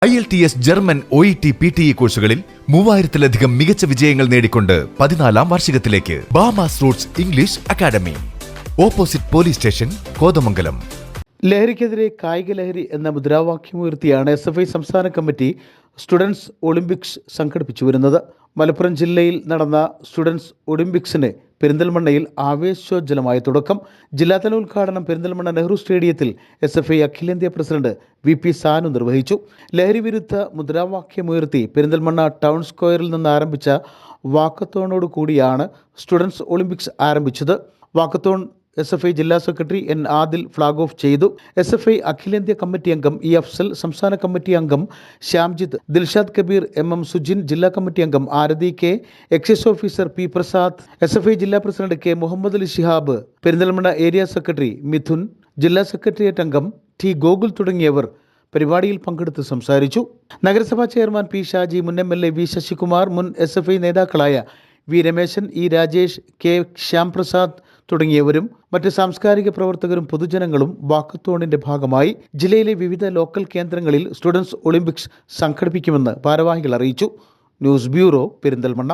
IELTS German OET PTE കോഴ്സുകളിൽ 3000-ലധികം മികച്ച വിജയങ്ങൾ നേടിക്കൊണ്ട് 14ാം വാർഷികത്തിലേക്ക് Bamas roots English academy, opposite police station, Kothamangalam. ലഹരിക്കെതിരെ കായിക ലഹരി എന്ന മുദ്രാവാക്യമുയർത്തിയാണ് SFI സംസ്ഥാന കമ്മിറ്റി സ്റ്റുഡൻസ് ഒളിമ്പിക്സ് സംഘടിപ്പിച്ചു വരുന്നത്. മലപ്പുറം ജില്ലയിൽ നടന്ന സ്റ്റുഡൻസ് ഒളിമ്പിക്സിന് പെരിന്തൽമണ്ണയിൽ ആവേശോജ്വലമായ തുടക്കം. ജില്ലാതല ഉദ്ഘാടനം പെരിന്തൽമണ്ണ നെഹ്റു സ്റ്റേഡിയത്തിൽ SFI അഖിലേന്ത്യാ പ്രസിഡന്റ് VP സാനു നിർവഹിച്ചു. ലഹരി വിരുദ്ധ മുദ്രാവാക്യമുയർത്തി പെരിന്തൽമണ്ണ ടൗൺ സ്ക്വയറിൽ നിന്ന് ആരംഭിച്ച വാക്കത്തോണോട് കൂടിയാണ് സ്റ്റുഡൻസ് ഒളിമ്പിക്സ് ആരംഭിച്ചത്. വാക്കത്തോൺ SFI ജില്ലാ secretary N Adil flag off ചെയ്തു. SFI അഖിലേന്ത്യാ കമ്മിറ്റി അംഗം E അഫ്സൽ, സംസ്ഥാന കമ്മിറ്റി അംഗം ശ്യാംജിത്ത്, ദിൽഷാദ് കബീർ, MM സുജിൻ, ജില്ലാ കമ്മിറ്റി അംഗം Arathi K, excise officer P Prasad, SFI ജില്ലാ president K Muhammad Ali Shihab, Perinthalmanna area secretary Mithun, ജില്ലാ സെക്രട്ടേറിയറ്റ് അംഗം T ഗോകുൽ തുടങ്ങിയവർ പരിപാടിയിൽ പങ്കെടുത്ത് സംസാരിച്ചു. നഗരസഭാ ചെയർമാൻ P ഷാജി, മുൻ MLA V ശശികുമാർ, മുൻ SFI നേതാക്കളായ V Rameshan, E Rajesh, K Shyamprasad തുടങ്ങിയവരും മറ്റ് സാംസ്കാരിക പ്രവർത്തകരും പൊതുജനങ്ങളും വാക്കത്തോണിന്റെ ഭാഗമായി ജില്ലയിലെ വിവിധ ലോക്കൽ കേന്ദ്രങ്ങളിൽ സ്റ്റുഡൻസ് ഒളിമ്പിക്സ് സംഘടിപ്പിക്കുമെന്ന് ഭാരവാഹികൾ അറിയിച്ചു. News bureau, Perinthalmanna.